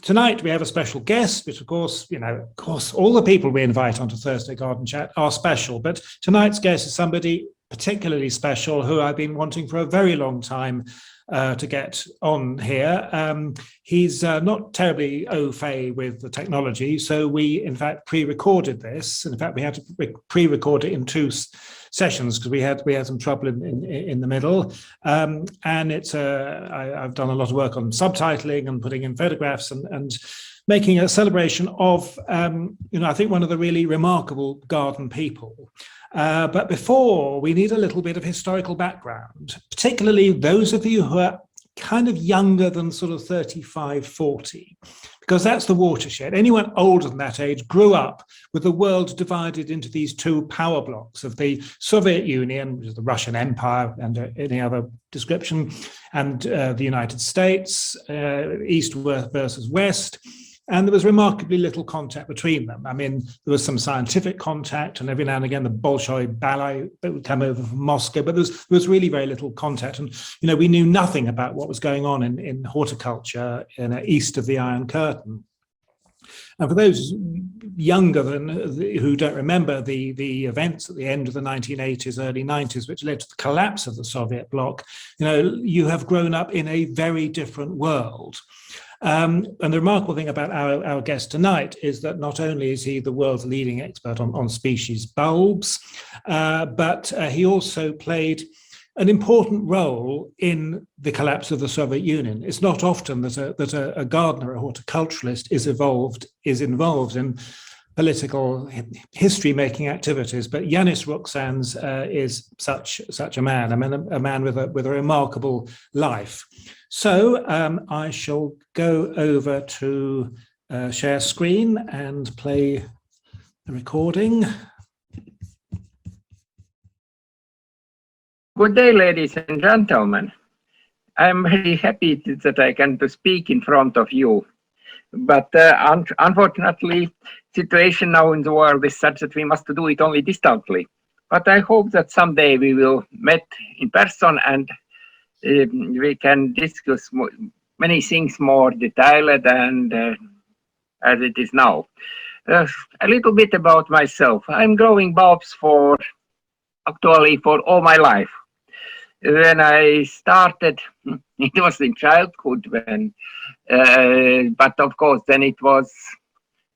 Tonight we have a special guest, which of course, all the people we invite onto Thursday Garden Chat are special, but tonight's guest is somebody particularly special who I've been wanting for a very long time to get on here. He's not terribly au fait with the technology, so we in fact pre-recorded this. In fact, we had to pre-record it in two sessions because we had some trouble in the middle. And it's I've done a lot of work on subtitling and putting in photographs and making a celebration of I think one of the really remarkable garden people. But before, we need a little bit of historical background, particularly those of you who are kind of younger than sort of 35, 40, because that's the watershed. Anyone older than that age grew up with the world divided into these two power blocks of the Soviet Union, which is the Russian Empire and any other description, and the United States, East versus West. And there was remarkably little contact between them. I mean, there was some scientific contact, and every now and again the Bolshoi ballet would come over from Moscow, but there was really very little contact. And, we knew nothing about what was going on in horticulture east of the Iron Curtain. And for those younger who don't remember the events at the end of the 1980s, early 90s, which led to the collapse of the Soviet bloc, you have grown up in a very different world. And the remarkable thing about our guest tonight is that not only is he the world's leading expert on species bulbs, but he also played an important role in the collapse of the Soviet Union. It's not often that a gardener, a horticulturalist is involved in political history-making activities, but Janis Ruksans is such a man. I mean, a man with a remarkable life. So I shall go over to share screen and play the recording. Good day, ladies and gentlemen. I'm very happy that I can speak in front of you. But unfortunately, situation now in the world is such that we must do it only distantly. But I hope that someday we will meet in person and we can discuss many things more detailed and as it is now. A little bit about myself. I'm growing bulbs actually for all my life. When I started, it was in childhood but of course then it was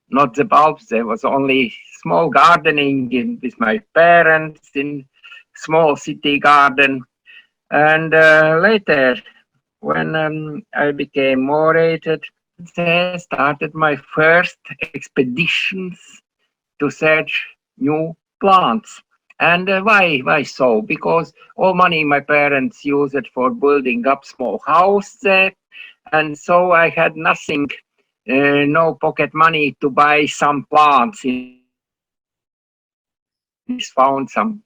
not the bulbs, there was only small gardening with my parents in small city garden. And later, when I became more aged, I started my first expeditions to search new plants. And why so? Because all money my parents used it for building up small house there. And so I had nothing, no pocket money to buy some plants. Found some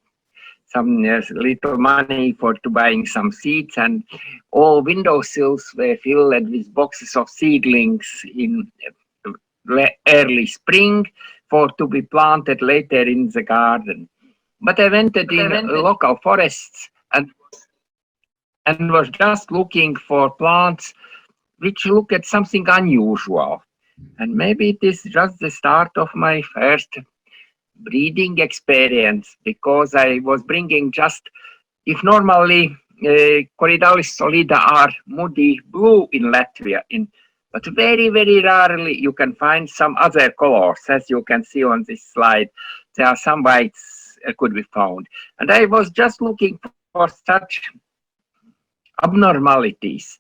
little money to buying some seeds, and all windowsills were filled with boxes of seedlings in early spring to be planted later in the garden. But I went in local forests and was just looking for plants which look at something unusual. And maybe it is just the start of my first breeding experience, because I was bringing if normally Corydalis solida are muddy blue in Latvia, but very, very rarely you can find some other colors, as you can see on this slide. There are some whites could be found. And I was just looking for such abnormalities,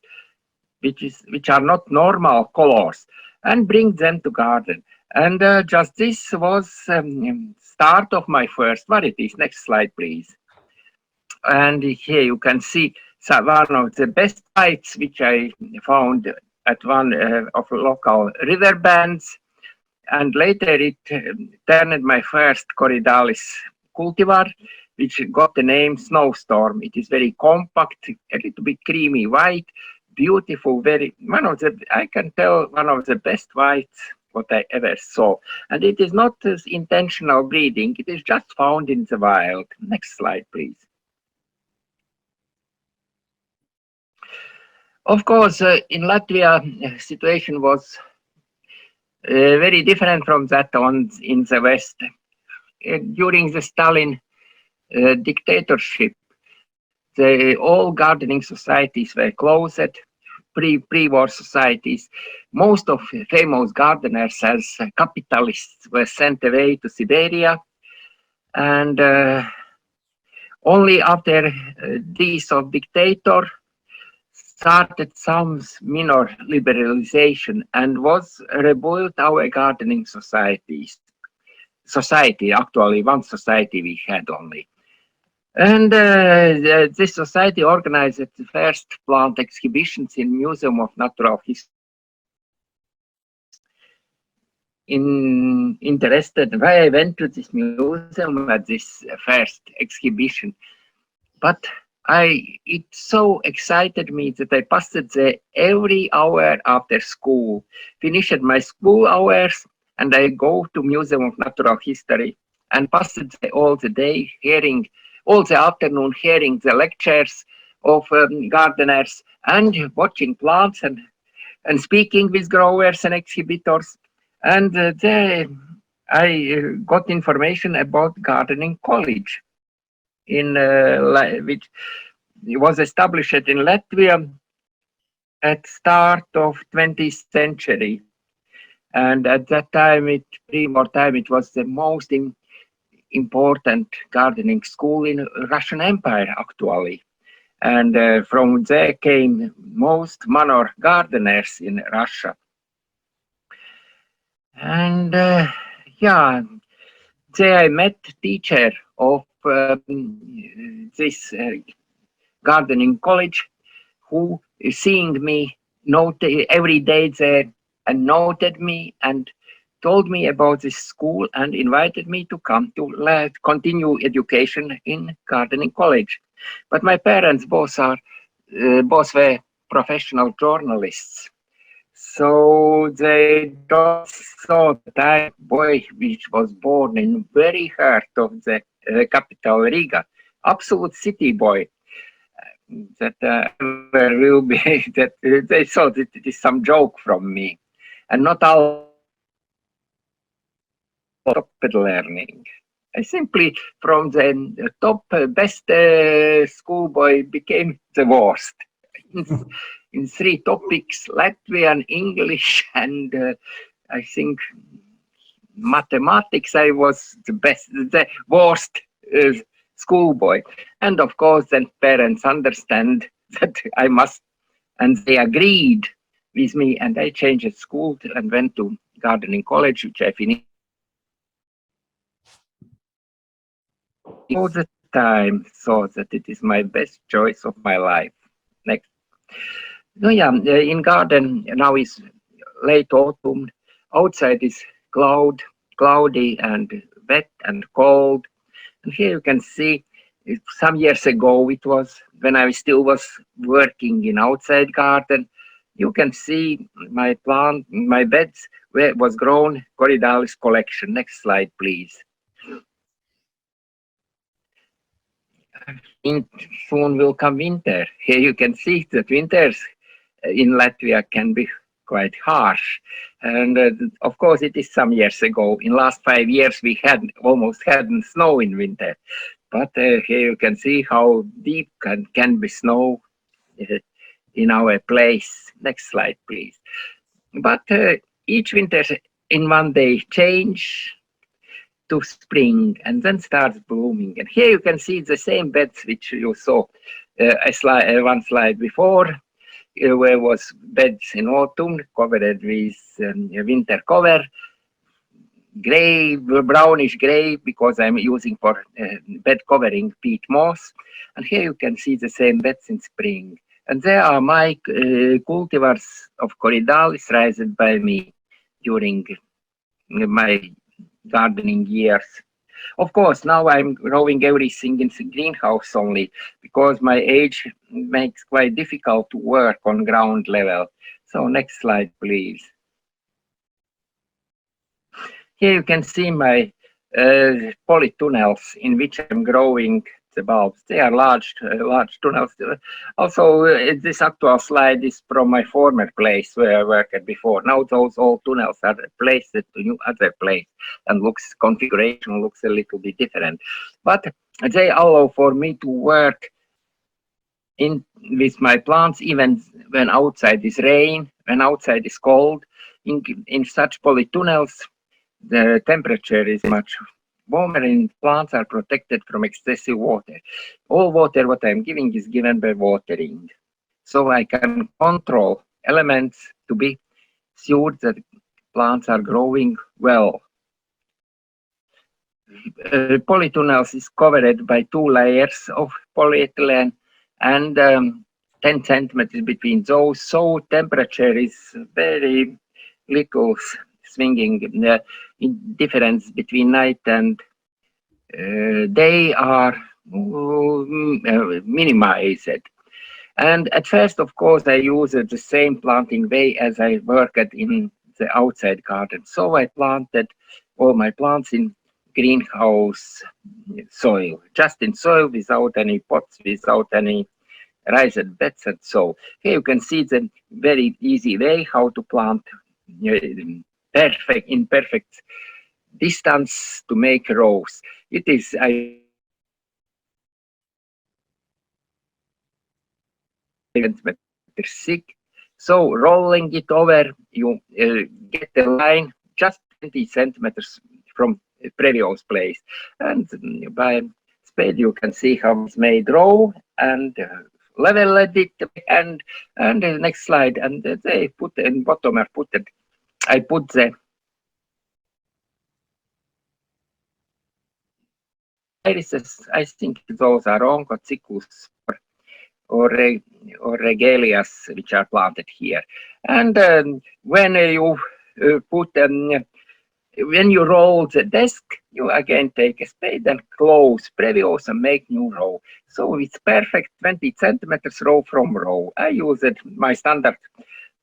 which are not normal colors, and bring them to garden. And just this was start of my first varieties. Next slide, please. And here you can see one of the best sites which I found at one of local river bands. And later it turned my first Corydalis cultivar, which got the name Snowstorm. It is very compact, a little bit creamy white, beautiful, I can tell one of the best whites what I ever saw. And it is not intentional breeding, it is just found in the wild. Next slide, please. Of course, in Latvia, the situation was very different from that on in the West. During the Stalin dictatorship, all gardening societies were closed, pre-war societies. Most of famous gardeners as capitalists were sent away to Siberia, and only after days of dictator started some minor liberalization and was rebuilt our gardening societies. Society, actually one society we had only. And this society organized the first plant exhibitions in Museum of Natural History. Interested why I went to this museum at this first exhibition, but it so excited me that I passed there every hour after school, finished my school hours, and I go to Museum of Natural History and passed there all the day, hearing all the afternoon, hearing the lectures of gardeners and watching plants and speaking with growers and exhibitors. And there I got information about gardening college, which was established in Latvia at start of 20th century. And at that time, pre-war time, it was the most important gardening school in Russian Empire, actually. And from there came most manor gardeners in Russia. And yeah, there I met teacher of this gardening college, who seeing me every day there and noted me and told me about this school and invited me to come to continue education in gardening college. But my parents both were professional journalists. So they don't saw that I, boy, which was born in very heart of the capital Riga, absolute city boy, that will be that they thought it is some joke from me, and not all stopped learning. I simply from the top best schoolboy became the worst. In three topics, Latvian, English, and I think mathematics, I was the worst schoolboy. And of course, then parents understand that I must, and they agreed with me, and I changed school and went to gardening college, which I finished all the time, so that it is my best choice of my life. Next. No, yeah, in garden now is late autumn. Outside is cloudy and wet and cold. And here you can see some years ago, it was when I still was working in outside garden. You can see my beds where it was grown Corydalis collection. Next slide, please. Soon will come winter. Here you can see that winters in Latvia can be quite harsh. And of course, it is some years ago. In last 5 years, we almost hadn't snow in winter. But here you can see how deep can be snow in our place. Next slide, please. But each winter in one day change to spring and then starts blooming. And here you can see the same beds which you saw one slide before, where was beds in autumn covered with winter cover, gray, brownish gray, because I'm using for bed covering peat moss. And here you can see the same beds in spring. And there are my cultivars of Corydalis raised by me during my gardening years. Of course, now I'm growing everything in the greenhouse only, because my age makes quite difficult to work on ground level. So next slide, please. Here you can see my polytunnels in which I'm growing the bulbs. They are large tunnels. Also, this actual slide is from my former place where I worked before. Now those old tunnels are placed to new other place, and configuration looks a little bit different. But they allow for me to work with my plants even when outside is rain, when outside is cold. In such polytunnels, the temperature is much warmer and plants are protected from excessive water. All water what I'm giving is given by watering. So I can control elements to be sure that plants are growing well. Polytunnels is covered by 2 layers of polyethylene and 10 centimeters between those. So temperature is very little swinging. In difference between night and day are minimized. And at first, of course, I used the same planting way as I worked in the outside garden. So I planted all my plants in greenhouse soil, just in soil without any pots, without any raised beds. And so here you can see the very easy way how to plant in perfect distance to make rows. It is thick. So rolling it over, you get the line just 20 centimeters from the previous place. And by spade you can see how it's made row and level it. And the next slide. And they put in bottom. I put the irises. I think those are onchocyclus or regalias which are planted here. And when you when you roll the desk, you again take a spade and close previous and make new row. So it's perfect 20 centimeters row from row. I used my standard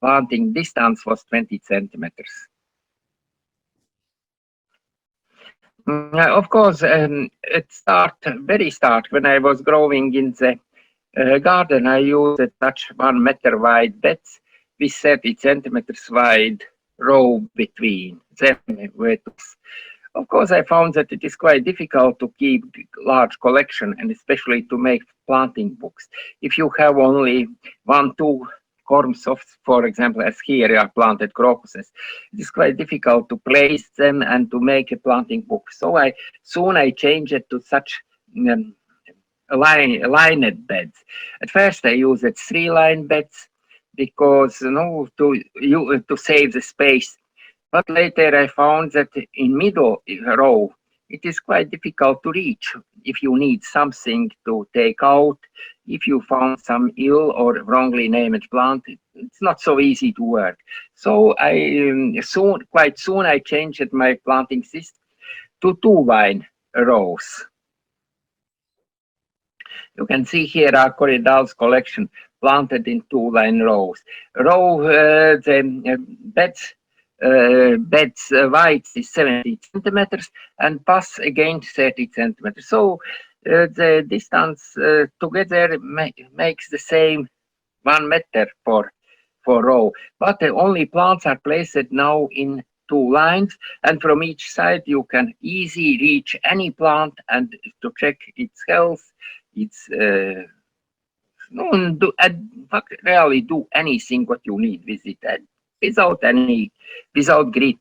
planting distance was 20 centimeters. Of course, very start when I was growing in the garden, I used such 1 meter wide beds with 30 centimeters wide row between them. Of course, I found that it is quite difficult to keep large collection and especially to make planting books. If you have only 1-2 corms of, for example, as here are planted crocuses, it is quite difficult to place them and to make a planting book. So I changed it to such lined beds. At first I used 3-line beds because to save the space. But later I found that in middle row it is quite difficult to reach if you need something to take out. If you found some ill or wrongly named plant, it's not so easy to work. So quite soon I changed my planting system to 2-line rows. You can see here our Corydal's collection planted in 2-line rows. The beds width is 70 centimeters and pass again 30 centimeters. So the distance together makes the same 1 meter for row. But the only plants are placed now in 2 lines, and from each side you can easily reach any plant and to check its health. It's really do anything what you need with it without great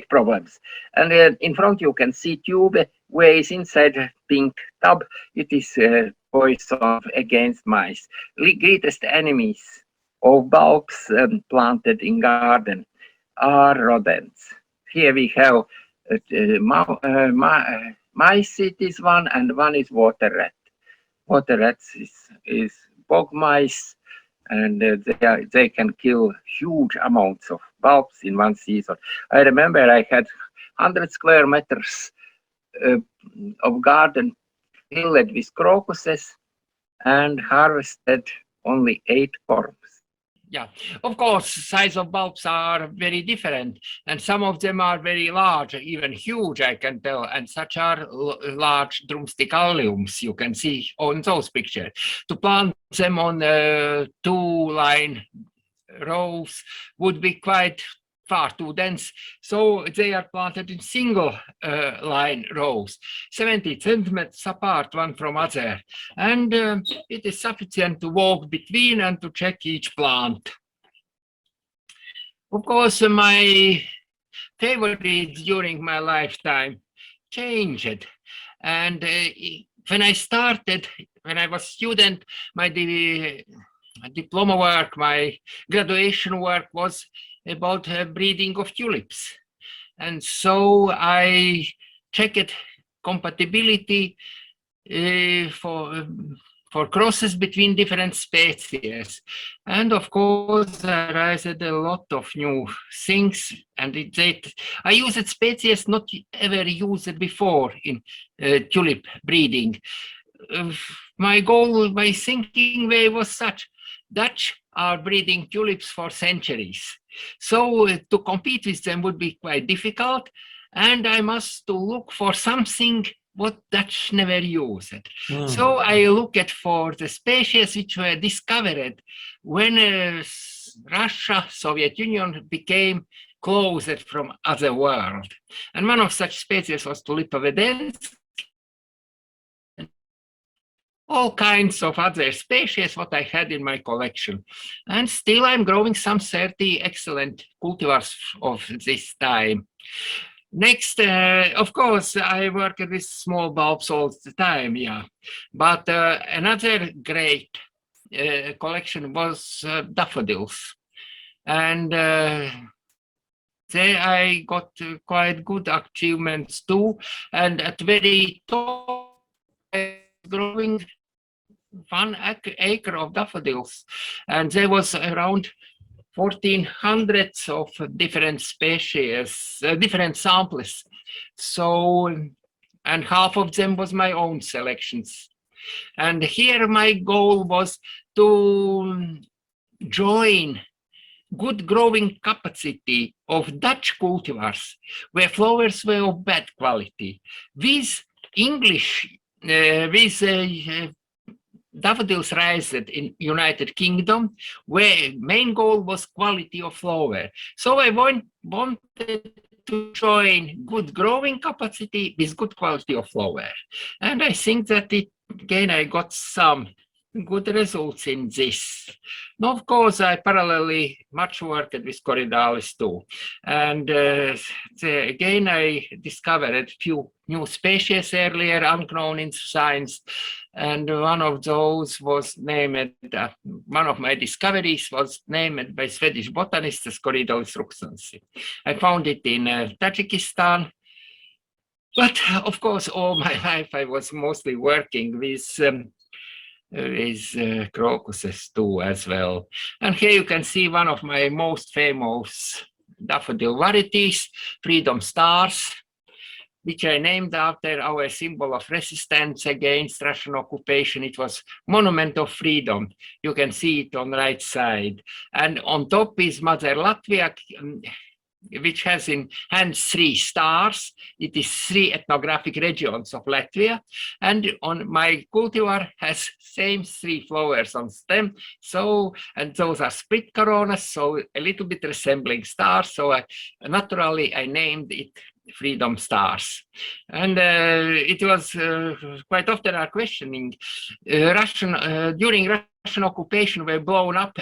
problems. And in front you can see tube ways inside pink tub. It is poison against mice. Greatest enemies of bulbs planted in garden are rodents. Here we have mice, it is one, and one is water rat. Water rats is bog mice, and they can kill huge amounts of bulbs in one season. I remember I had 100 square meters of garden filled with crocuses and harvested only 8 corms. Yeah, of course, size of bulbs are very different, and some of them are very large, even huge, I can tell, and such are large drumstick alliums you can see on those pictures. To plant them on 2-line rows would be quite far too dense, so they are planted in single line rows, 70 centimeters apart one from other, and it is sufficient to walk between and to check each plant. Of course, my favorites during my lifetime changed, and when I started, when I was student, my diploma work, my graduation work was about breeding of tulips. And so I checked compatibility for crosses between different species. And of course, I raised a lot of new things, and I used species not ever used before in tulip breeding. My goal, my thinking way was such: Dutch are breeding tulips for centuries. So to compete with them would be quite difficult, and I must to look for something what Dutch never used. So I looked for the species which were discovered when Russia, Soviet Union became closed from other world. And one of such species was Tulipa vedensky, all kinds of other species what I had in my collection. And still I'm growing some 30 excellent cultivars of this time. Next, of course, I work with small bulbs all the time, yeah. But another great collection was daffodils. And there I got quite good achievements too. And at very top, growing 1 acre of daffodils, and there was around 1,400 of different species, different samples. So, and half of them was my own selections. And here my goal was to join good growing capacity of Dutch cultivars where flowers were of bad quality with English, with daffodils raised in United Kingdom, where main goal was quality of flower. So I wanted to join good growing capacity with good quality of flower. And I think that again, I got some good results in this. Now, of course, I parallelly much worked with Corydales too. And again, I discovered a few new species earlier, unknown in science. And one of those was named, one of my discoveries was named by Swedish botanist as Corydales ruksans. I found it in Tajikistan. But of course, all my life I was mostly working with crocuses too as well. And here you can see one of my most famous daffodil varieties, Freedom Stars, which I named after our symbol of resistance against Russian occupation. It was Monument of Freedom. You can see it on the right side. And on top is Mother Latvia, which has in hand 3 stars. It is 3 ethnographic regions of Latvia. And on my cultivar has same 3 flowers on stem. So, and those are split coronas, so a little bit resembling stars. So naturally I named it Freedom Stars. And it was quite often our questioning, during Russian occupation were blown up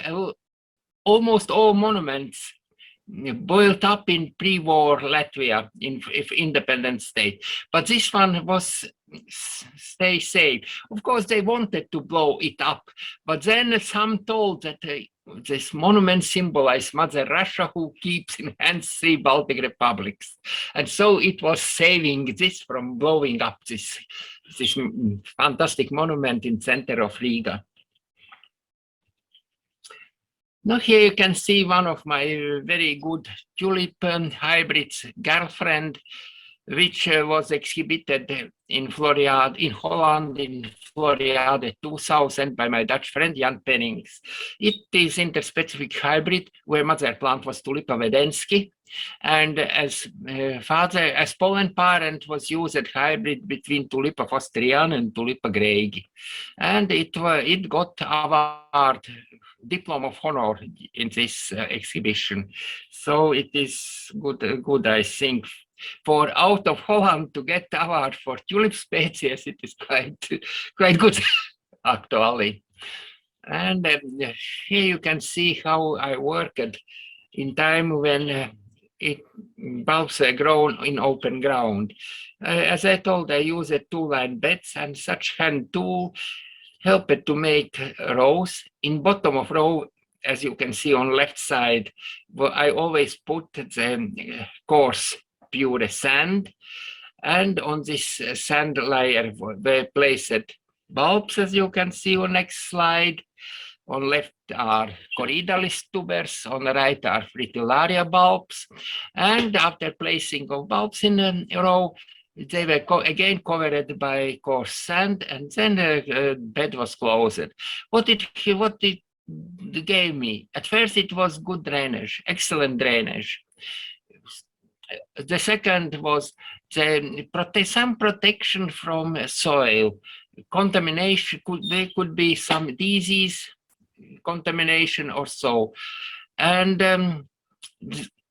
almost all monuments boiled up in pre-war Latvia, if independent state. But this one was stay safe. Of course, they wanted to blow it up, but then some told that this monument symbolized Mother Russia, who keeps in hands 3 Baltic republics. And so it was saving this from blowing up, this fantastic monument in center of Riga. Now here you can see one of my very good tulip hybrids, Girlfriend, which was exhibited in Floriade, in Holland, in Floriade 2000 by my Dutch friend Jan Pennings. It is interspecific hybrid where mother plant was Tulipa Wedensky, and as pollen parent was used hybrid between Tulipa fosteriana and Tulipa greigi, and it got award diploma of honor in this exhibition. So it is good, I think. For out of Holland to get award for tulip species, it is quite good, actually. And here you can see how I worked in time when bulbs are grown in open ground. As I told, I use a two-line beds, and such hand tool helped to make rows. In bottom of row, as you can see on left side, well, I always put the coarse pure sand, and on this sand layer were placed bulbs, as you can see on next slide. On left are Corydalis tubers, on the right are Fritillaria bulbs, and after placing of bulbs in a row, they were again covered by coarse sand, and then the bed was closed. What it gave me, at first it was good drainage, excellent drainage. The second was some protection from soil. Contamination could be some disease contamination or so, and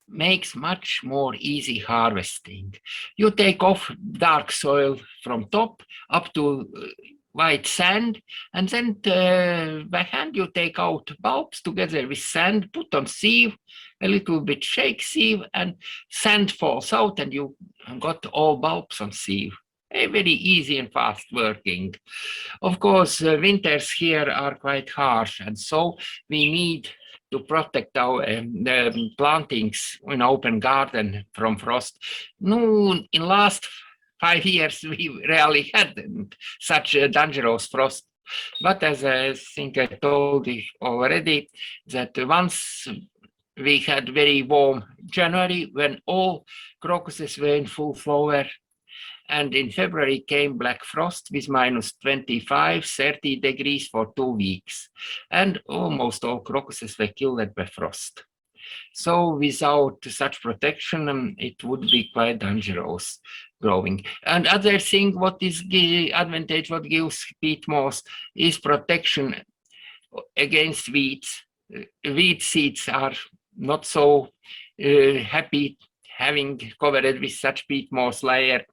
makes much more easy harvesting. You take off dark soil from top up to white sand, and then by hand you take out bulbs together with sand, put on sieve, a little bit shake sieve, and sand falls out, and you got all bulbs on sieve. Very easy and fast working. Of course, winters here are quite harsh, and so we need to protect our plantings in open garden from frost. No, in last 5 years, we rarely had such a dangerous frost. But as I think I told you already, that once we had very warm January when all crocuses were in full flower, and in February came black frost with minus 25, 30 degrees for 2 weeks. And almost all crocuses were killed by frost. So without such protection, it would be quite dangerous growing. And other thing, what is the advantage, what gives peat moss is protection against weeds. Weed seeds are not so happy having covered with such peat moss layer,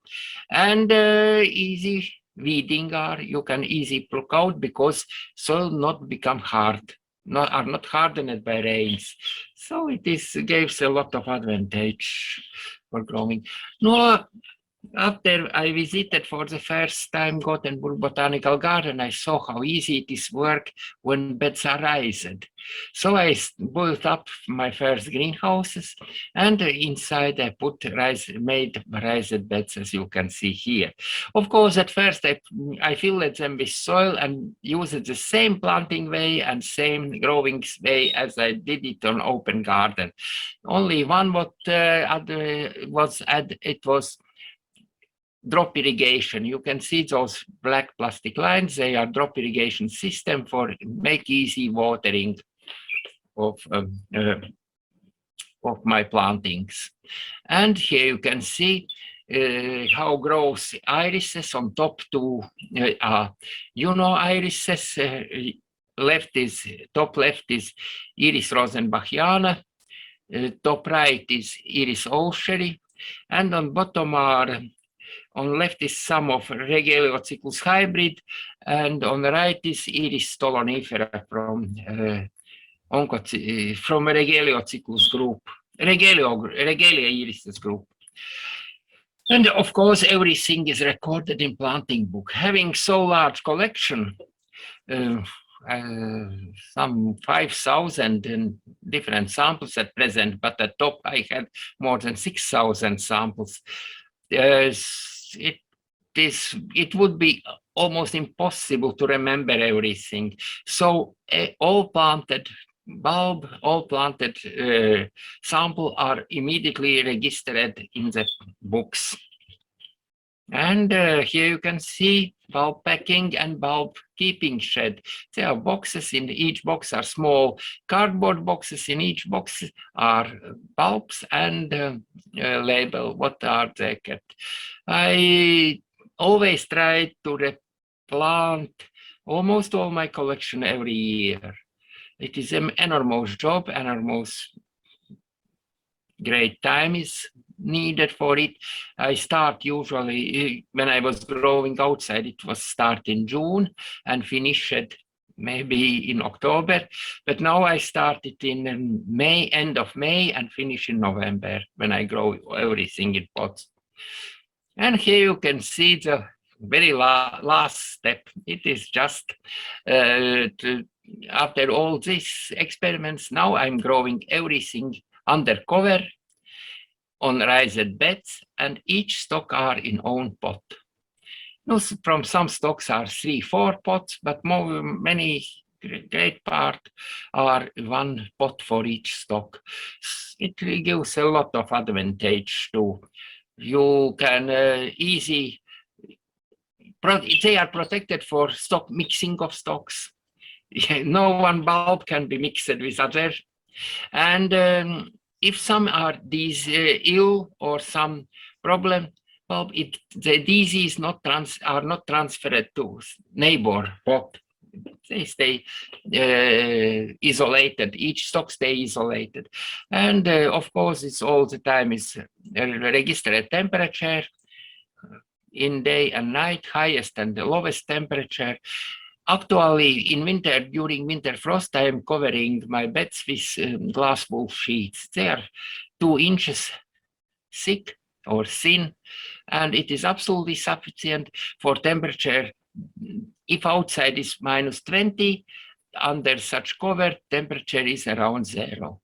and easy weeding you can easily pluck out because soil not become hard, are not hardened by rains. So it gives a lot of advantage for growing. No, after I visited for the first time Gothenburg Botanical Garden, I saw how easy it is work when beds are raised. So I built up my first greenhouses, and inside I made raised beds, as you can see here. Of course, at first I filled them with soil and used the same planting way and same growing way as I did it on open garden. Only one was drop irrigation. You can see those black plastic lines. They are drop irrigation system for make easy watering of my plantings. And here you can see how grows irises on top to irises. Top left is Iris rosenbachiana. Top right is Iris olsheri, and on bottom are. On left is some of Regeliocyclus hybrid, and on the right is Iris stolonifera from Regeliocyclus group, Regelia irises group. And of course, everything is recorded in planting book. Having so large collection, some 5,000 different samples at present, but at top I had more than 6,000 samples. It would be almost impossible to remember everything. So all planted bulb, all planted sample are immediately registered in the books. And here you can see bulb packing and bulb keeping shed. There are boxes. In each box are small cardboard boxes. In each box are bulbs and label what are they kept. I always try to replant almost all my collection every year. It is an enormous job, enormous great time is needed for it. I start usually, when I was growing outside, it was start in June and finish it maybe in October. But now I started in May, end of May, and finish in November when I grow everything in pots. And here you can see the very last step. It is just after all these experiments, now I'm growing everything under cover on raised beds, and each stock are in own pot. No, from some stocks are 3-4 pots, but many great part are one pot for each stock. It gives a lot of advantage too. You can they are protected for stock mixing of stocks. No one bulb can be mixed with other. And if some are these ill or some problem, well, the disease are not transferred to neighbor pot. They stay isolated. Each stock stay isolated, and of course, it's all the time is registered temperature in day and night, highest and the lowest temperature. Actually, in winter, during winter frost, I am covering my beds with glass wool sheets. They are 2 inches thick or thin, and it is absolutely sufficient for temperature. If outside is -20, under such cover, temperature is around 0.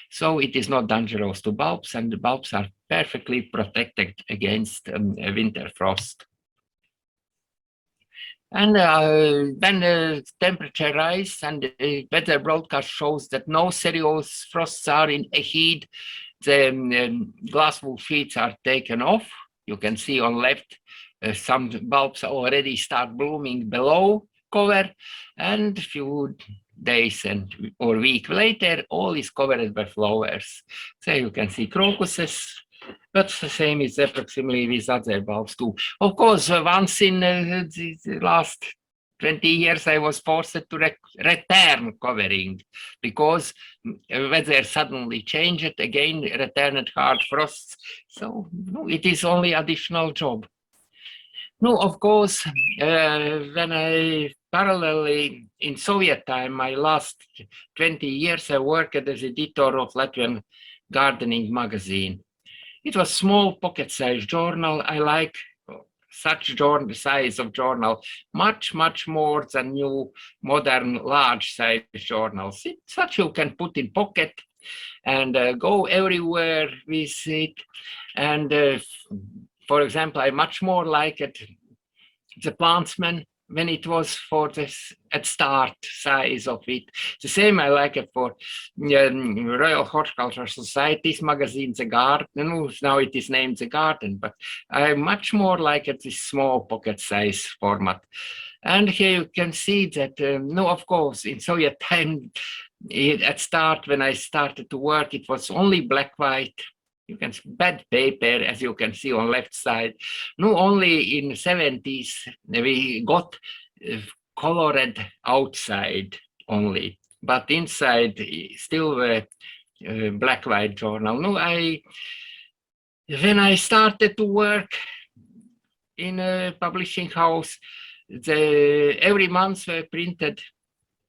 So it is not dangerous to bulbs, and the bulbs are perfectly protected against winter frost. And when the temperature rises and the weather broadcast shows that no serious frosts are ahead, the glass wool sheets are taken off. You can see on left, some bulbs already start blooming below cover, and a few days or week later, all is covered by flowers. So you can see crocuses, but the same is approximately with other bulbs too. Of course, once in the last 20 years, I was forced to return covering because weather suddenly changed, again returned hard frosts. So it is only additional job. No, of course, when I parallelly in Soviet time, my last 20 years, I worked as editor of Latvian gardening magazine. It was small pocket-sized journal. I like such size of journal much more than new modern large size journals. It's such you can put in pocket and go everywhere with it. And for example, I much more like it the Plantsman when it was for this at start size of it. The same I like it for Royal Horticulture Society's magazine, The Garden. Now it is named The Garden, but I much more like it this small pocket size format. And here you can see that, no, of course, in Soviet time, at start, when I started to work, it was only black-white. You can see bad paper, as you can see on left side. No, only in the 70s, we got colored outside only, but inside still a black-white journal. No, when I started to work in a publishing house, every month were printed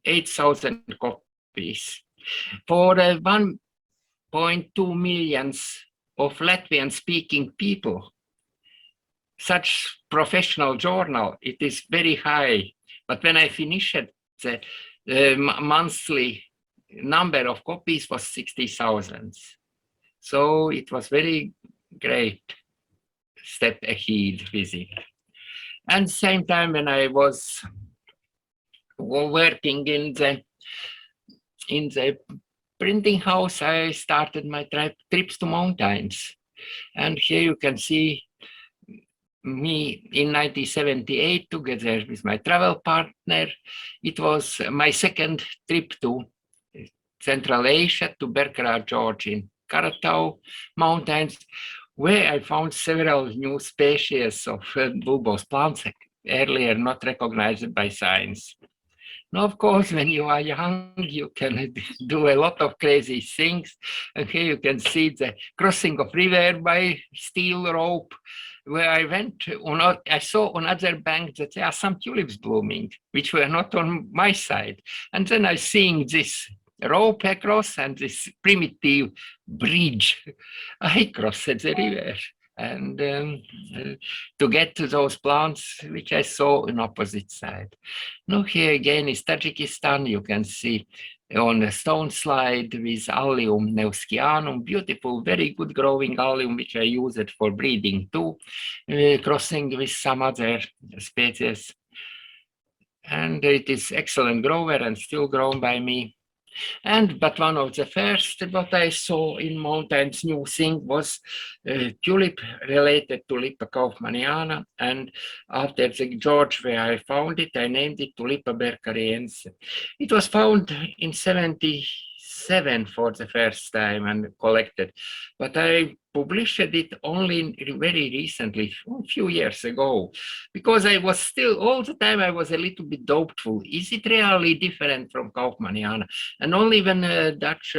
8,000 copies. For 1.2 million of Latvian-speaking people, such professional journal, it is very high. But when I finished it, the monthly number of copies was 60,000. So it was very great step ahead with it. And same time when I was working in the printing house, I started my trips to mountains. And here you can see me in 1978 together with my travel partner. It was my second trip to Central Asia, to Berkara George in Karatau Mountains, where I found several new species of bulbous plants earlier not recognized by science. Now, of course, when you are young, you can do a lot of crazy things. And here you can see the crossing of river by steel rope, where I went on, I saw on other bank that there are some tulips blooming, which were not on my side. And then I seeing this rope across and this primitive bridge. I crossed the river and to get to those plants which I saw on opposite side. Now here again is Tajikistan. You can see on a stone slide with Allium neuskianum, beautiful, very good growing allium, which I use it for breeding too, crossing with some other species. And it is excellent grower and still grown by me. But one of the first what I saw in mountains new thing was tulip related to Tulipa kaufmanniana, and after the George where I found it, I named it Tulipa berkariense. It was found in 1977 for the first time and collected, but I published it only very recently, a few years ago, because I was still, all the time I was a little bit doubtful. Is it really different from Kaufmanniana? And only when Dutch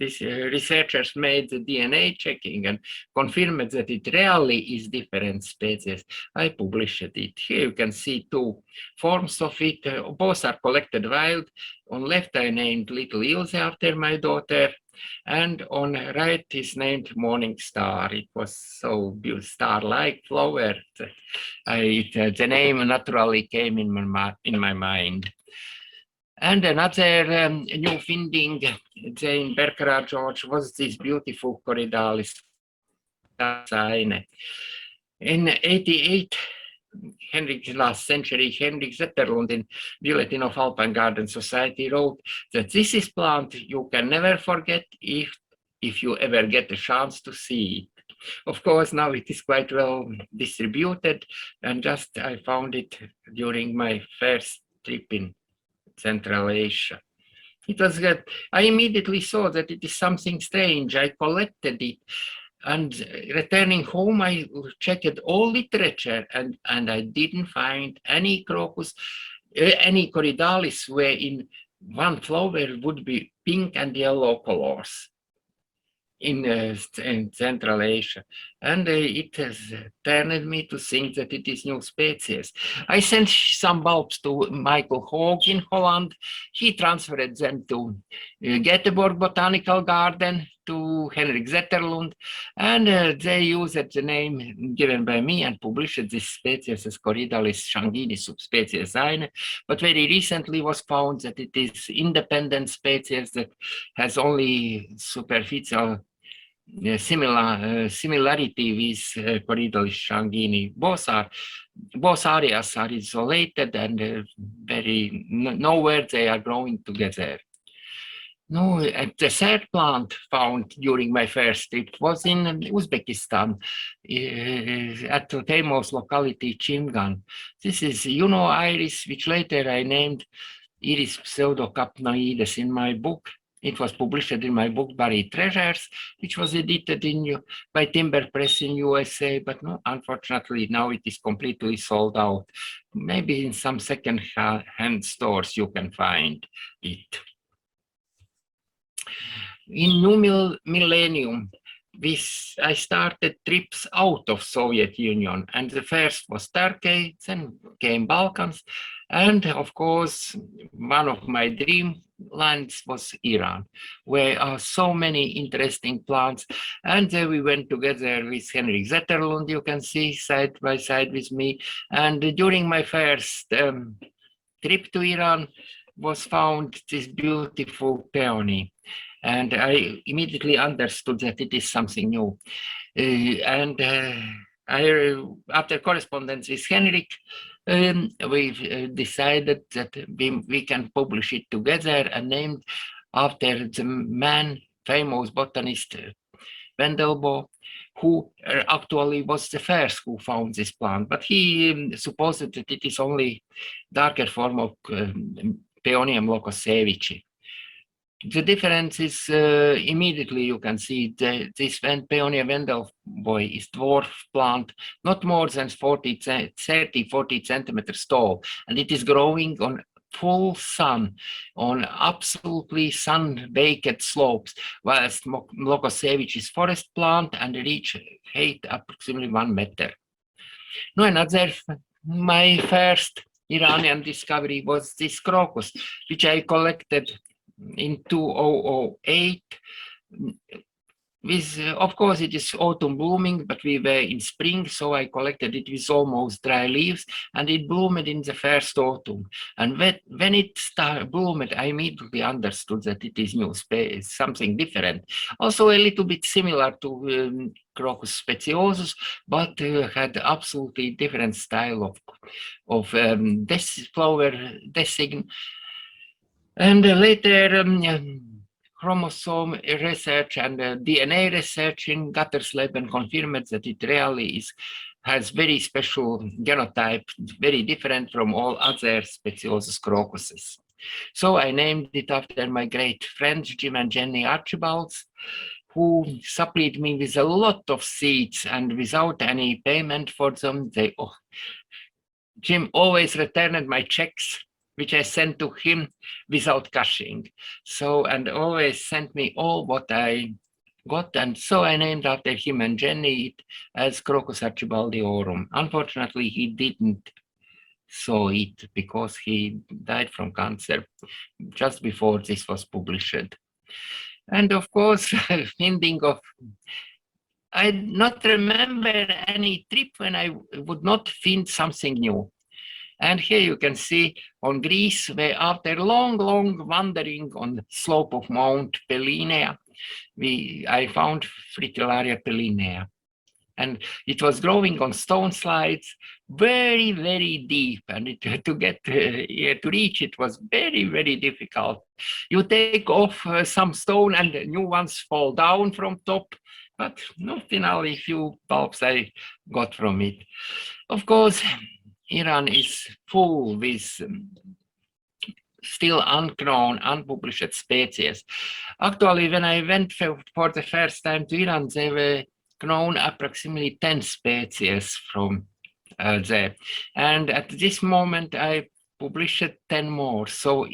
researchers made the DNA checking and confirmed that it really is different species, I published it. Here you can see two forms of it. Both are collected wild. On left, I named Little Ilse after my daughter. And on right is named Morning Star. It was so beautiful, star-like flower. The name naturally came in my mind. And another new finding in Berkara George was this beautiful Corydalis. In 88, last century, Henrik Zetterlund in Bulletin of Alpine Garden Society wrote that this is plant you can never forget if you ever get a chance to see it. Of course, now it is quite well distributed, and just I found it during my first trip in Central Asia. It was good. I immediately saw that it is something strange. I collected it. And returning home, I checked all literature, and I didn't find any crocus, any Corydalis where in one flower would be pink and yellow colors in Central Asia. And it has turned me to think that it is new species. I sent some bulbs to Michael Hoog in Holland. He transferred them to Göteborg Botanical Garden, to Henrik Zetterlund, and they used the name given by me and published this species as Corydalis shangini subspecies eine. But very recently was found that it is independent species that has only superficial similarity with Corydalis shangini. Both areas are isolated and very nowhere they are growing together. No, the third plant found during my first trip was in Uzbekistan, at the famous locality Chimgan. This is iris, which later I named Iris pseudocapnoides in my book. It was published in my book Buried Treasures, which was edited by Timber Press in USA, but no, unfortunately now it is completely sold out. Maybe in some second-hand stores you can find it. In new millennium, I started trips out of Soviet Union, and the first was Turkey, then came Balkans, and of course, one of my dream lands was Iran, where are so many interesting plants. And we went together with Henrik Zetterlund, you can see side by side with me. And during my first trip to Iran was found this beautiful peony. And I immediately understood that it is something new. After correspondence with Henrik, we decided that we can publish it together and named after the man, famous botanist, Wendelbo, who actually was the first who found this plant, but he supposed that it is only darker form of Peonium locosevici. The difference is immediately you can see this Peonia Wendelboi is dwarf plant, not more than 40 centimeters tall, and it is growing on full sun, on absolutely sun-baked slopes, whilst Lokosevic is forest plant and reach height approximately 1 meter. No, another, my first Iranian discovery was this crocus, which I collected in 2008. With, of course, it is autumn blooming, but we were in spring, so I collected it with almost dry leaves, and it bloomed in the first autumn. And when it bloomed, I immediately understood that it is new space, something different. Also a little bit similar to Crocus speciosus, but had absolutely different style of flower dressing. And later, chromosome research and DNA research in Gattersleben confirmed that it really has very special genotype, very different from all other speciosus crocuses. So I named it after my great friends, Jim and Jenny Archibalds, who supplied me with a lot of seeds, and without any payment for them, Jim always returned my checks, which I sent to him without cashing. So, and always sent me all what I got. And so I named after him and Jenny it as Crocus archibaldiorum. Unfortunately, he didn't saw it because he died from cancer just before this was published. And of course, ending of, I not remember any trip when I would not find something new. And here you can see on Greece, where after long wandering on the slope of Mount Pelinea, I found Fritillaria pelinea. And it was growing on stone slides, very, very deep. And to reach it was very, very difficult. You take off some stone and new ones fall down from top, but no, finally, few bulbs I got from it. Of course, Iran is full with still unknown, unpublished species. Actually, when I went for the first time to Iran, there were known approximately 10 species from there. And at this moment, I published 10 more. So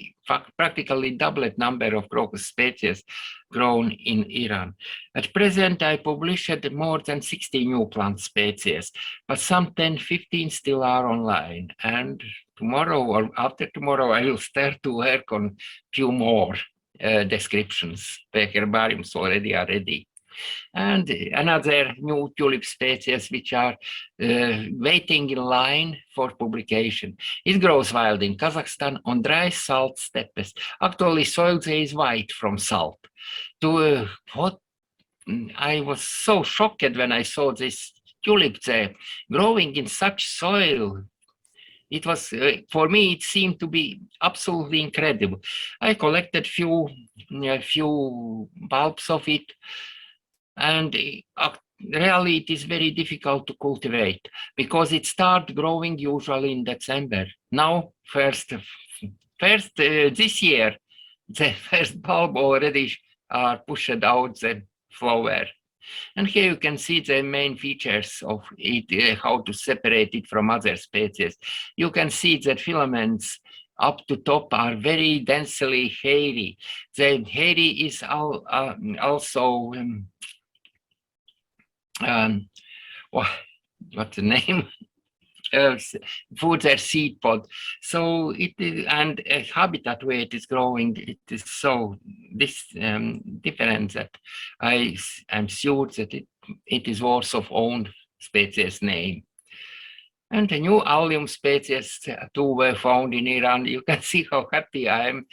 practically doubled number of crocus species grown in Iran. At present, I published more than 60 new plant species, but some 10, 15 still are online. And tomorrow or after tomorrow, I will start to work on few more descriptions. The herbariums already are ready. And another new tulip species which are waiting in line for publication. It grows wild in Kazakhstan on dry salt steppes. Actually, soil there is white from salt. What I was so shocked when I saw this tulip there growing in such soil. It was, for me, it seemed to be absolutely incredible. I collected few bulbs of it. And really, it is very difficult to cultivate because it starts growing usually in December. Now, first this year, the first bulb already are pushed out the flower. And here you can see the main features of it, how to separate it from other species. You can see that filaments up to top are very densely hairy. The hairy is also what's the name? Food their seed pod. So it is, and a habitat where it is growing, it is so different that I am sure that it is worth of own species name. And the new allium species too were found in Iran. You can see how happy I am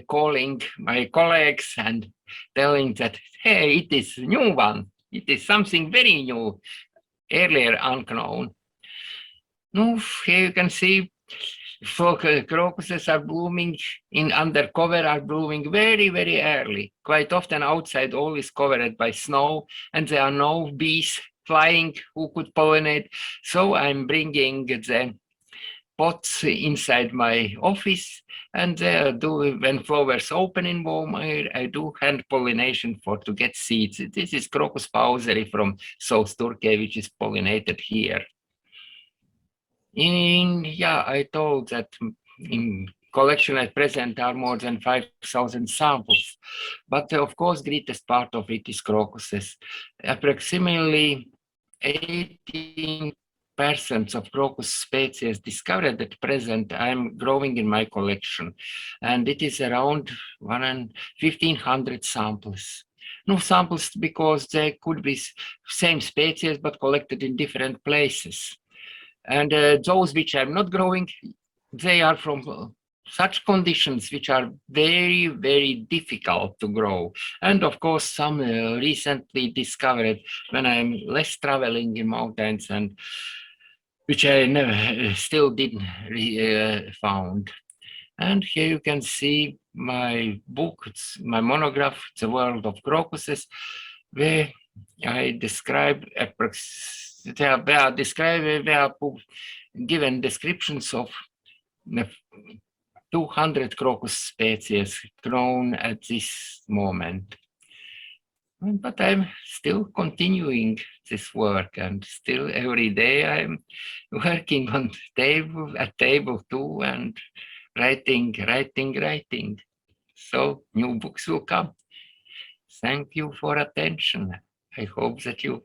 calling my colleagues and telling that, hey, it is a new one. It is something very new, earlier unknown. Now, here you can see crocuses are blooming in undercover, are blooming very, very early. Quite often outside, all is covered by snow, and there are no bees flying who could pollinate. So I'm bringing the pots inside my office, and when flowers open in warm air, I do hand pollination to get seeds. This is Crocus pauseri from South Turkey, which is pollinated here. I told that in collection at present are more than 5,000 samples, but of course, greatest part of it is crocuses. Approximately 18% of crocus species discovered at present I'm growing in my collection, and it is around 1,500 samples. No samples because they could be same species but collected in different places. And those which I'm not growing, they are from such conditions which are very, very difficult to grow. And of course, some recently discovered when I'm less traveling in mountains, and which I never still didn't found. And here you can see my book, it's my monograph, The World of Crocuses, where I describe given descriptions of 200 crocus species grown at this moment. But I'm still continuing this work, and still every day I'm working on table 2 and writing. So new books will come. Thank you for attention. I hope that you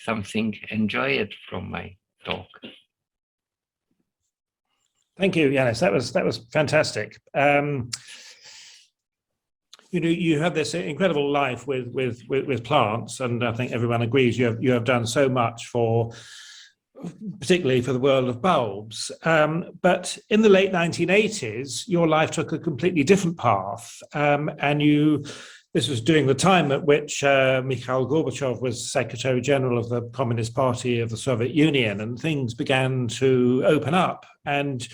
something enjoyed from my talk. Thank you, Janus. That was fantastic. You have this incredible life with plants, and I think everyone agrees you have done so much particularly for the world of bulbs. But in the late 1980s, your life took a completely different path, and this was during the time at which Mikhail Gorbachev was Secretary General of the Communist Party of the Soviet Union, and things began to open up. And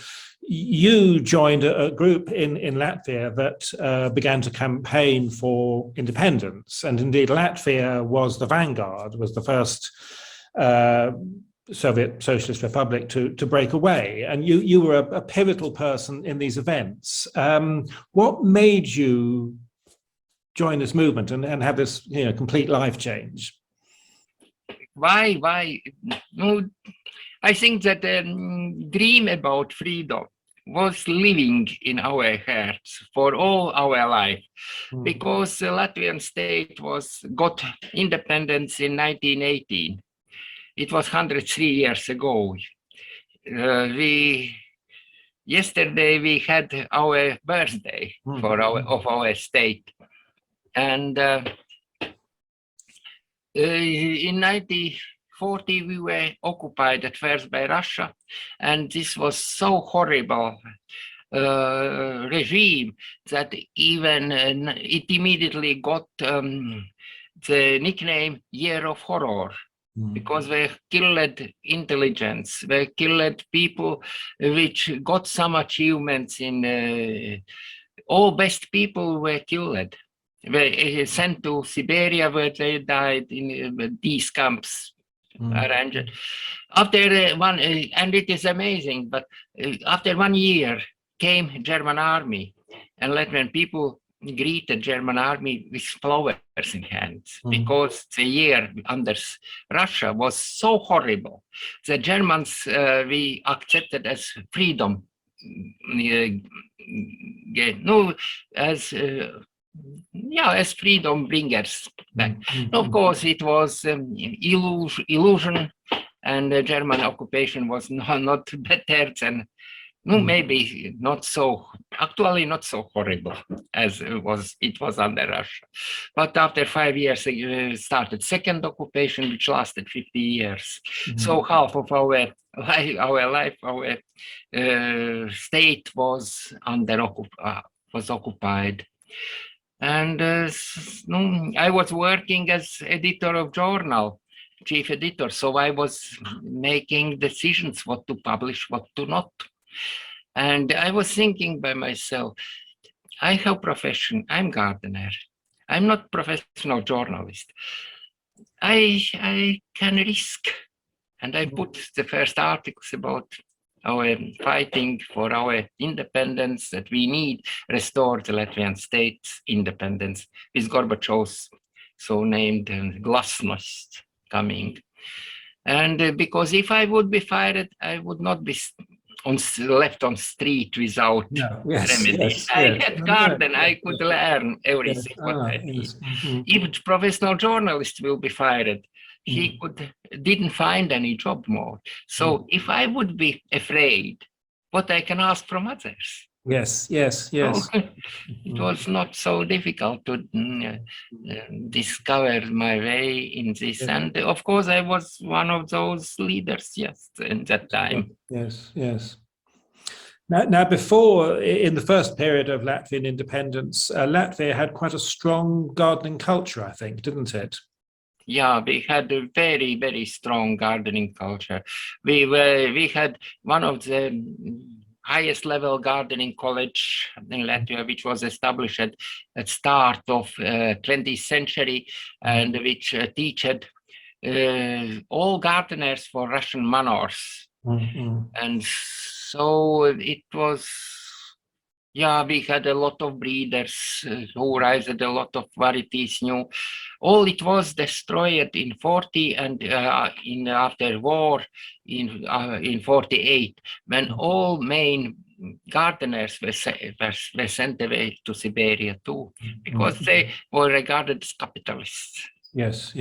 you joined a group in Latvia that began to campaign for independence. And indeed, Latvia was the vanguard, was the first Soviet Socialist Republic to break away. And you were a pivotal person in these events. What made you join this movement and have this complete life change? Why? No, I think that the dream about freedom was living in our hearts for all our life, because the Latvian state got independence in 1918. It was 103 years ago. Yesterday we had our birthday of our state. And in 1940, we were occupied at first by Russia, and this was so horrible regime that even it immediately got the nickname Year of Horror, because they killed intelligence, they killed people which got some achievements in all best people were killed. They sent to Siberia, where they died in these camps arranged. After and it is amazing, but after 1 year came German army, and Latvian people greeted German army with flowers in hands, because the year under Russia was so horrible. The Germans we accepted as freedom, as freedom bringers. Of course, it was illusion, and the German occupation was not better than, maybe not so, actually not so horrible as it was under Russia. But after 5 years, started second occupation, which lasted 50 years. So half of our life, our state was occupied. And I was working as editor of journal, chief editor. So I was making decisions what to publish, what to not. And I was thinking by myself, I have profession, I'm gardener. I'm not professional journalist. I can risk. And I put the first articles about our fighting for our independence, that we need restore the Latvian state's independence with Gorbachev's so-named glasnost coming. And because if I would be fired, I would not be left on street without remedies. I had garden, I could learn everything what I need. If professional journalist will be fired, he didn't find any job more. So if I would be afraid, what I can ask from others. Yes. So it was not so difficult to discover my way in this. And of course, I was one of those leaders, yes, in that time. Yes. Now, before, in the first period of Latvian independence, Latvia had quite a strong gardening culture, I think, didn't it? Yeah, we had a very, very strong gardening culture. We had one of the highest level gardening college in Latvia, which was established at start of 20th century, and which taught all gardeners for Russian manors. And so it was, we had a lot of breeders who raised a lot of varieties new. All it was destroyed in 40 and after war in 48, when all main gardeners were sent away to Siberia too, because they were regarded as capitalists. Yes.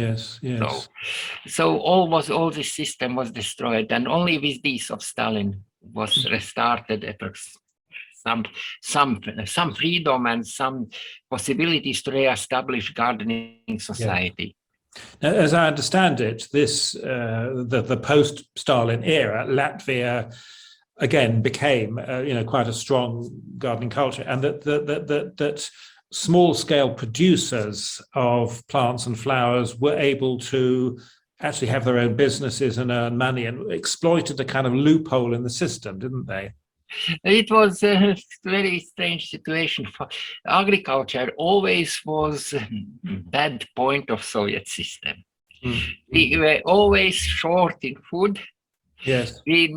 So all this system was destroyed, and only with this of Stalin was restarted after some freedom and some possibilities to re-establish gardening society. Now, as I understand it, this the post-Stalin era, Latvia again became quite a strong gardening culture, and that small-scale producers of plants and flowers were able to actually have their own businesses and earn money, and exploited a kind of loophole in the system, didn't they? It was a very strange situation. For agriculture always was a bad point of Soviet system. We were always short in food. Yes. We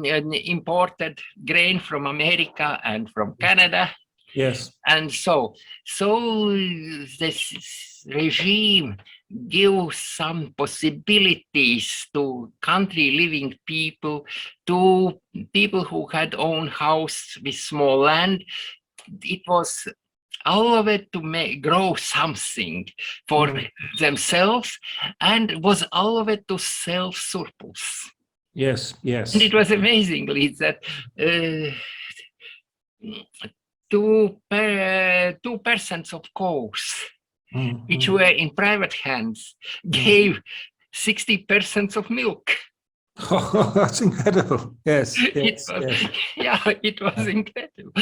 imported grain from America and from Canada. Yes. And so this regime gives some possibilities to country living people, to people who had own house with small land. It was all of it to grow something for themselves, and was all of it to sell surplus. Yes. And it was amazingly that 2% of cows, which were in private hands, gave 60% of milk. Oh, that's incredible. Yes. It was incredible.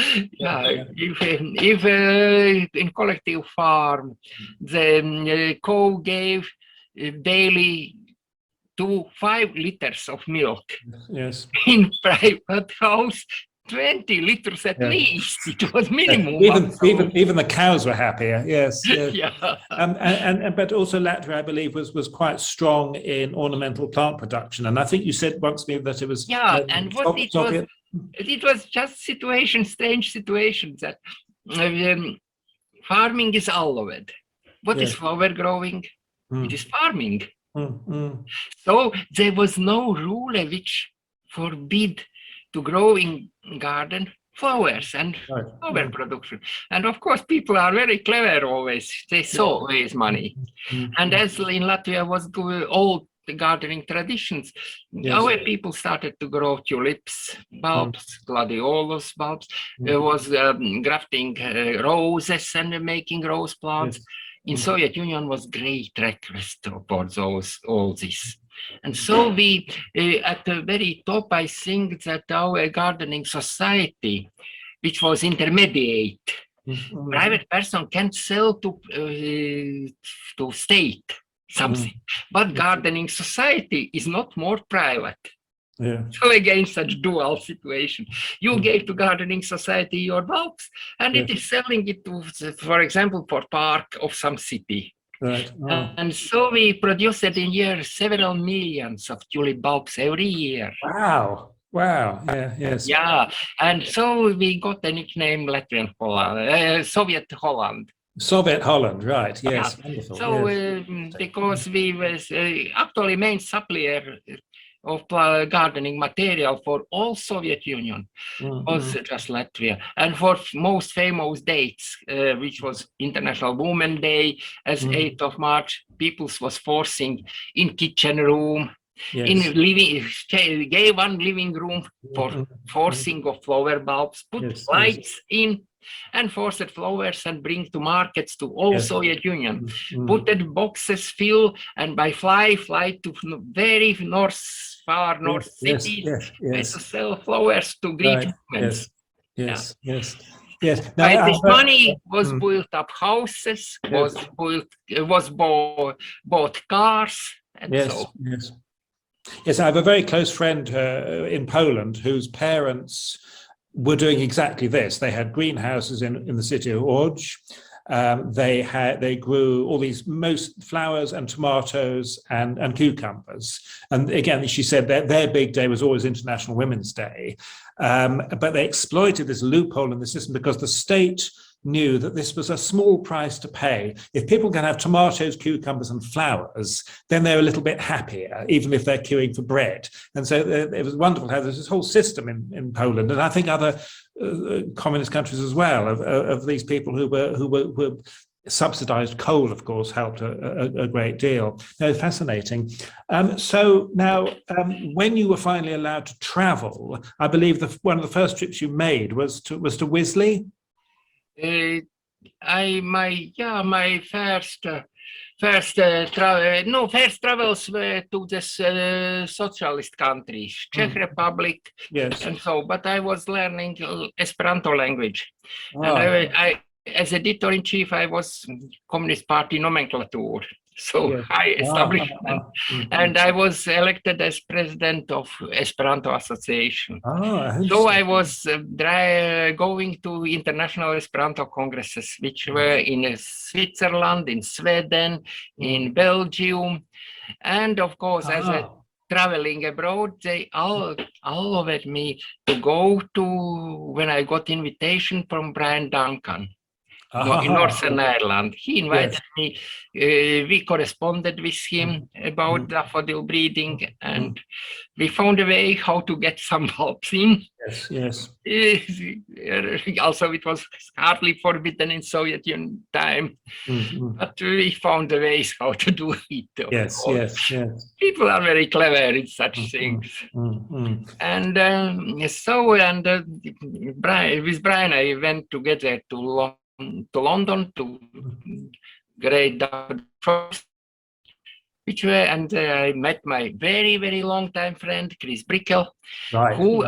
If in collective farm, the cow gave daily 5 liters of milk. Yes. In private house, 20 liters at least. It was minimum. Even the cows were happier. Yes. Yeah. But also Latvia, I believe, was quite strong in ornamental plant production. And I think you said once to me that it was and what it was just strange situations that farming is all of it. What is flower growing? It is farming. So there was no rule which forbid to grow in garden flowers and flower production. And of course, people are very clever always. They saw always money. And as in Latvia was old gardening traditions, our people started to grow tulips, bulbs, gladiolus bulbs. There was grafting roses and making rose plants. In Soviet Union was great request for all this. And so we, at the very top, I think that our gardening society, which was intermediate, private person can sell to state something, but gardening society is not more private. Yeah. So again, such dual situation. You gave to gardening society your bulbs, and it is selling it to, for example, for park of some city. Right. Oh. And so we produced in year several millions of tulip bulbs every year. Wow. Wow. Yeah. Yes. Yeah, and so we got the nickname Latvian Holland, Soviet Holland. Soviet Holland, right? Yes. Yeah. Wonderful. So Yes. because we was actually main supplier of gardening material for all Soviet Union was just Latvia, and for most famous dates, which was International Women's Day as 8th of March, people was forcing in kitchen room, in living, gave one living room for forcing of flower bulbs, put lights in, and forced flowers and bring to markets to all Soviet Union. Put the boxes fill, and by fly to very far north cities to sell flowers to Greek women. Yes. By this money was built up houses, was bought cars, and so. Yes, I have a very close friend in Poland whose parents were doing exactly this. They had greenhouses in the city of Łódź. They grew all these most flowers and tomatoes and cucumbers. And again, she said that their big day was always International Women's Day. But they exploited this loophole in the system because the state knew that this was a small price to pay. If people can have tomatoes, cucumbers, and flowers, then they're a little bit happier, even if they're queuing for bread. And so it was wonderful to have this whole system in Poland, and I think other communist countries as well, of these people who were subsidized. Coal, of course, helped a great deal. No, fascinating. So now, when you were finally allowed to travel, I believe one of the first trips you made was to Wisley. My first travels were to the socialist countries, Czech Republic, and so. But I was learning Esperanto language, and I, as editor-in-chief, I was Communist Party nomenclature. So high establishment, and I was elected as president of Esperanto Association. So I was going to international Esperanto congresses, which were in Switzerland, in Sweden, in Belgium, and of course, as a traveling abroad, they all allowed me to go to, when I got invitation from Brian Duncan. In Northern Ireland. He invited me, we corresponded with him about daffodil breeding, and we found a way how to get some bulbs in. Also, it was hardly forbidden in Soviet Union time, but we found the ways how to do it. People are very clever in such things. And with Brian, I went together to London to great Daffodils, and I met my very, very long time friend Chris Brickell, and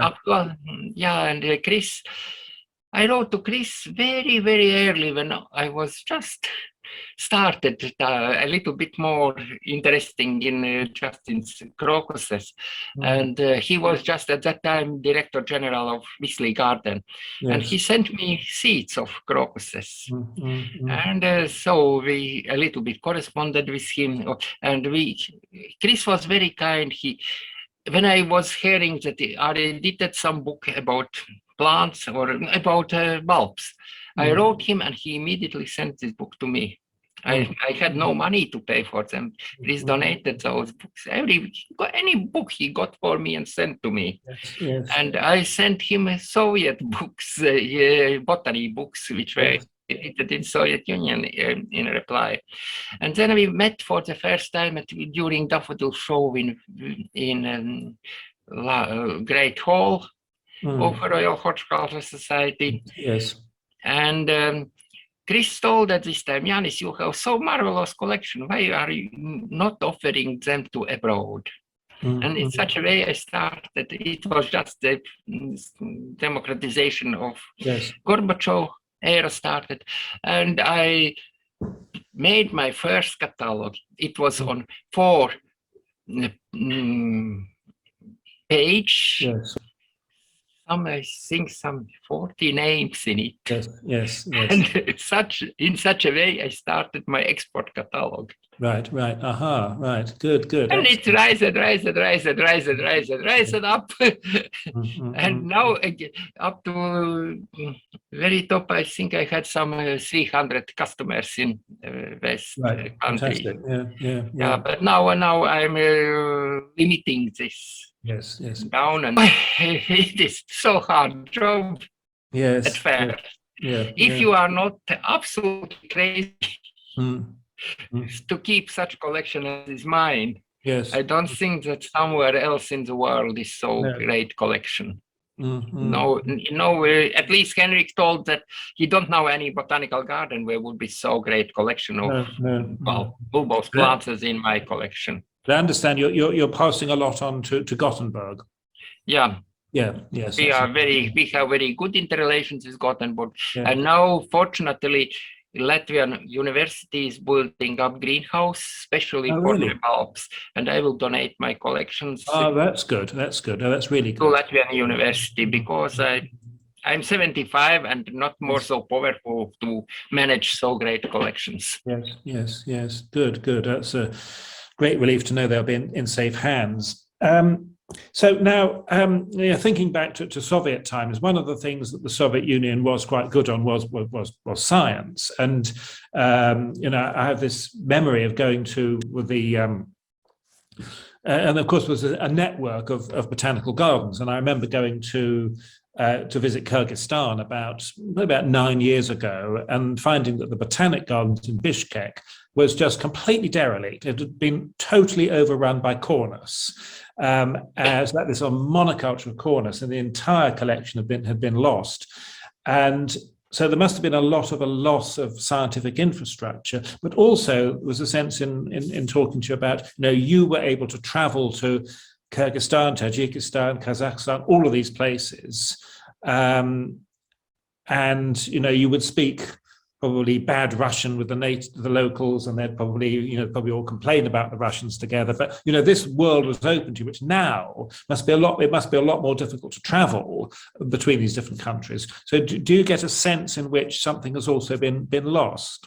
Chris. I wrote to Chris very, very early when I was just started a little bit more interesting in crocuses, and he was just at that time Director General of Wisley Garden, and he sent me seeds of crocuses, and so we a little bit corresponded with him, and Chris was very kind. When I was hearing that I edited some book about plants or about bulbs, I wrote him, and he immediately sent this book to me. I had no money to pay for them. Chris donated those books. Any book he got for me and sent to me. And I sent him Soviet books, botany books, which were edited in Soviet Union in reply. And then we met for the first time during Daffodil show in Great Hall of Royal Horticulture Society. And Chris told at this time, Janis, you have so marvelous collection. Why are you not offering them to abroad? And in such a way I started. It was just the democratization of Gorbachev era started. And I made my first catalog. It was on 4 page. Yes. I think some 40 names in it. Yes. Yes. Yes. And in such a way, I started my export catalog. Right. Right. Aha. Right. Good. Good. And it rised up. And now up to very top, I think I had some 300 customers in West Right. country. Fantastic. Yeah. Yeah. Yeah, but now I'm limiting this. Yes. Yes. Down, and it is so hard job Yes. at first. Yeah. If you are not absolutely crazy to keep such collection as is mine, Yes. I don't think that somewhere else in the world is so great collection. No, at least Henrik told that he don't know any botanical garden where would be so great collection of bulbous plants as in my collection. I understand you're passing a lot on to Gothenburg. Yeah. Yeah. Yes. We have very good interrelations with Gothenburg, and now fortunately, Latvian University is building up greenhouse, especially for the bulbs, and I will donate my collections. Oh, that's good. That's good. Oh, that's really good. To Latvian University, because I'm 75 and not more so powerful to manage so great collections. Yes. Yes. Yes. Good. Good. That's a great relief to know they'll be in safe hands. So now, thinking back to Soviet times, one of the things that the Soviet Union was quite good on was science, and I have this memory of going to and of course was a network of botanical gardens, and I remember going to visit Kyrgyzstan about 9 years ago, and finding that the botanic gardens in Bishkek was just completely derelict. It had been totally overrun by cornus. As that this monoculture of cornus, and the entire collection had been lost. And so there must have been a loss of scientific infrastructure, but also there was a sense in talking to you about, you were able to travel to Kyrgyzstan, Tajikistan, Kazakhstan, all of these places. And you would speak probably bad Russian with the locals, and they'd probably all complain about the Russians together. But this world was open to you, which now must be a lot more difficult to travel between these different countries. So do you get a sense in which something has also been lost?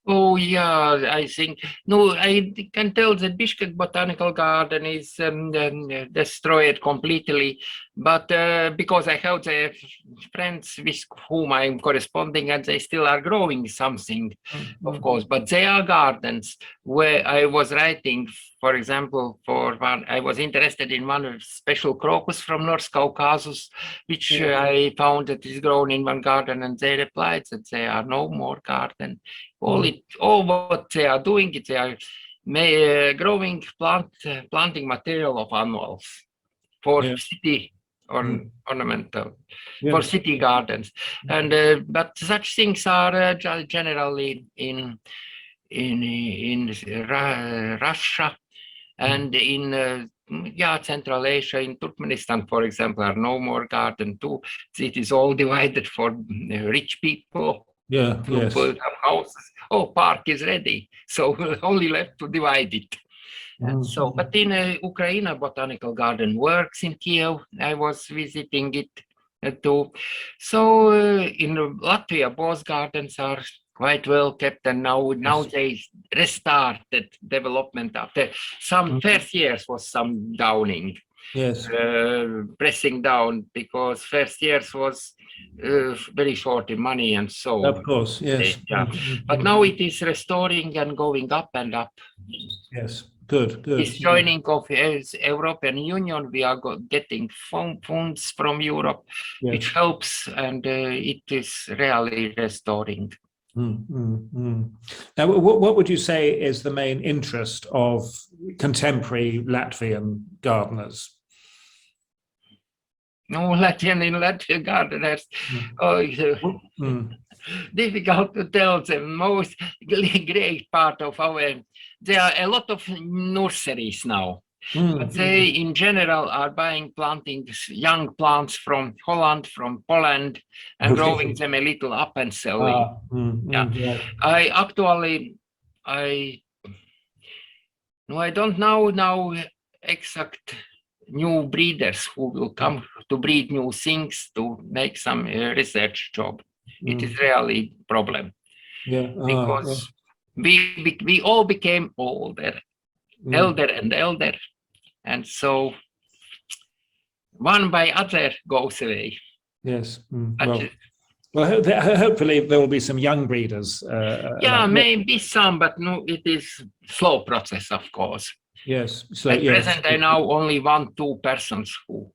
Oh yeah, I think I can tell that Bishkek Botanical Garden is destroyed completely, but because I have the friends with whom I'm corresponding, and they still are growing something, of course. But they are gardens where I was writing, for example, I was interested in one special crocus from North Caucasus, which I found that is grown in one garden, and they replied that there are no more garden. All what they are doing is they are growing planting material of annuals for city or ornamental for city gardens, and but such things are generally in Russia and in Central Asia. In Turkmenistan, for example, are no more garden too. It is all divided for rich people. To build up houses. Park is ready, so only left to divide it. And so, but in Ukraine, Botanical Garden works in Kiev. I was visiting it too. So in Latvia, both gardens are quite well kept, and now they restarted development after some first years was some downing. Pressing down, because first years was very short in money, and so of course, yes. But now it is restoring and going up and up. Yes, good. This joining of European Union, we are getting funds from Europe, which helps, and it is really restoring. Now, what would you say is the main interest of contemporary Latvian gardeners? Latvian gardeners, difficult to tell. The most great part of there are a lot of nurseries now, but they in general are buying young plants from Holland, from Poland, and growing them a little up and selling. I don't know now exact new breeders who will come to breed new things to make some research job. It is really problem. Yeah. Because we all became older, elder and elder, and so one by other goes away. Yes. Well, hopefully there will be some young breeders. Maybe some, but no, it is slow process, of course. Yes. So at present, I know only 1-2 persons who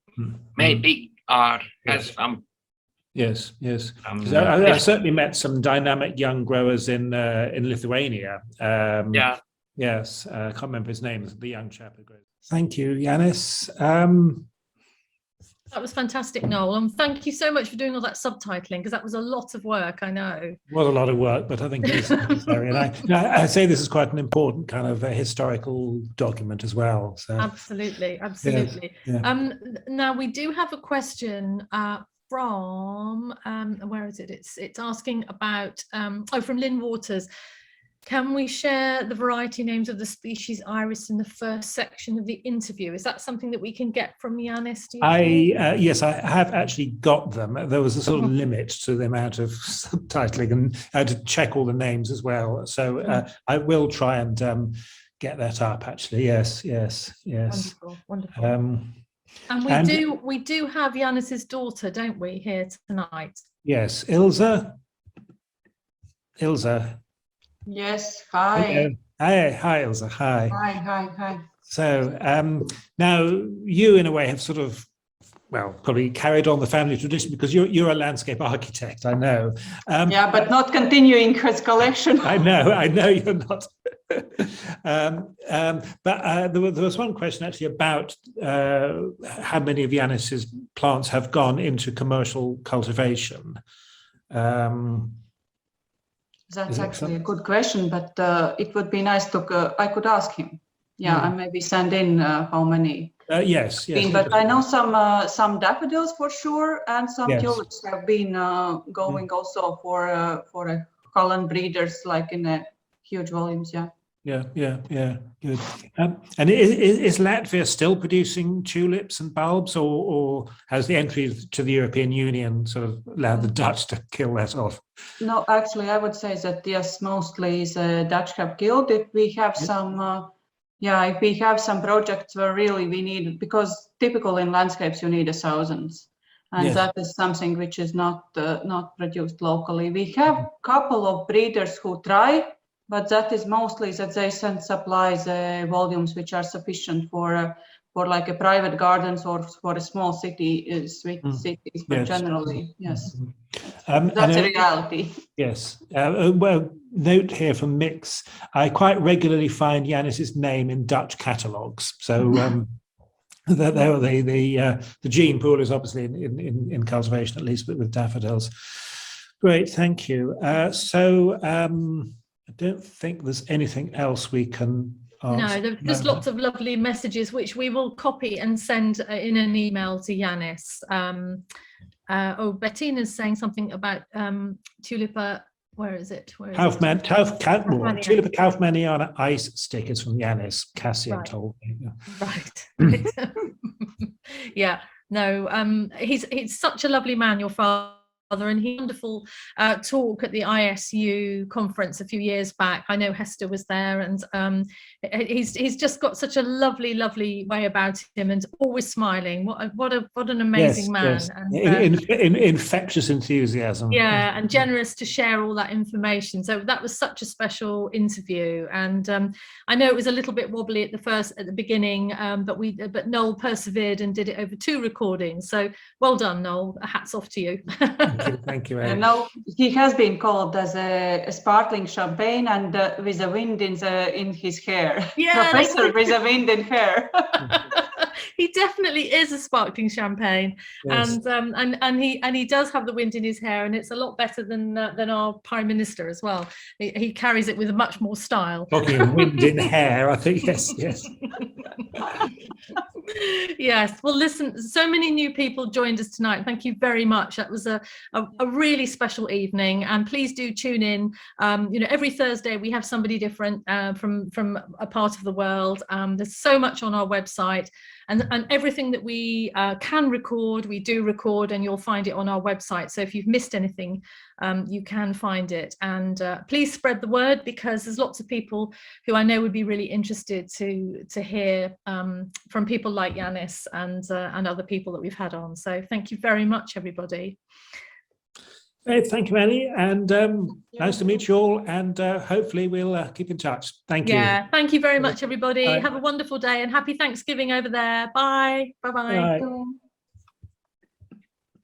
maybe has some. Yes. I certainly met some dynamic young growers in Lithuania. Yes, I can't remember his name. The young chap who grows. Thank you, Janus. That was fantastic, Noel, and thank you so much for doing all that subtitling, because that was a lot of work, I know. It was a lot of work, but I think it is necessary. And I say this is quite an important kind of a historical document as well. So. Absolutely. Yeah. Now we do have a question from where is it? It's asking about from Lynn Waters. Can we share the variety names of the species iris in the first section of the interview? Is that something that we can get from Janus? Yes, I have actually got them. There was a sort of limit to the amount of subtitling, and I had to check all the names as well. So I will try and get that up. Actually, yes. Wonderful. And we do have Janus's daughter, don't we, here tonight? Yes, Ilza. Yes, hi. Hi, Ilza. Hi. Hi. So now you, in a way, have sort of, probably carried on the family tradition, because you're a landscape architect, I know. But not continuing his collection. I know you're not. But there was one question actually about how many of Janus's plants have gone into commercial cultivation. That's actually a good question, but it would be nice to. I could ask him. And maybe send in how many. Yes. But I know some daffodils for sure, and some tulips have been going also for Holland breeders, like in a huge volumes. Yeah, good. And is Latvia still producing tulips and bulbs, or has the entry to the European Union sort of allowed the Dutch to kill that off? No, actually, I would say that yes, mostly the Dutch have killed. If we have some, if we have some projects where really we need, because typical in landscapes you need thousands, and that is something which is not produced locally. We have a couple of breeders who try. But that is mostly that they send supplies volumes which are sufficient for like a private gardens or for a small cities. But generally, yes, that's a reality. Yes. Note here from Mix. I quite regularly find Janus's name in Dutch catalogues. So the gene pool is obviously in cultivation, at least, but with daffodils. Great, thank you. I don't think there's anything else we can ask. No, there's lots of lovely messages which we will copy and send in an email to Janus. Bettina's saying something about Tulipa. Where is it? Tulipa Kaufmanniana ice stick is from Janus. Cassian told me. Right. Yeah. No. He's such a lovely man, your father. And he had a wonderful talk at the ISU conference a few years back. I know Hester was there, and he's just got such a lovely way about him, and always smiling. What an amazing man! Yes. And, infectious enthusiasm. Yeah, and generous to share all that information. So that was such a special interview, and I know it was a little bit wobbly at the beginning, but Noel persevered and did it over 2 recordings. So well done, Noel. Hats off to you. Thank you. No, he has been called as a sparkling champagne and with a wind in his hair. Yeah, Professor with a wind in hair. He definitely is a sparkling champagne, yes. and he does have the wind in his hair, and it's a lot better than our Prime Minister as well. He carries it with much more style. Talking of wind in hair, I think yes. Yes. Well, listen, so many new people joined us tonight. Thank you very much. That was a really special evening, and please do tune in. Every Thursday we have somebody different from a part of the world. There's so much on our website. And everything that we can record, we do record, and you'll find it on our website. So if you've missed anything, you can find it. And please spread the word, because there's lots of people who I know would be really interested to hear from people like Janus and other people that we've had on. So thank you very much, everybody. Great, thank you, Annie, and nice to meet you all, and hopefully we'll keep in touch. Thank you. Yeah, thank you very much, everybody. Bye. Have a wonderful day, and happy Thanksgiving over there. Bye. Bye-bye. Bye.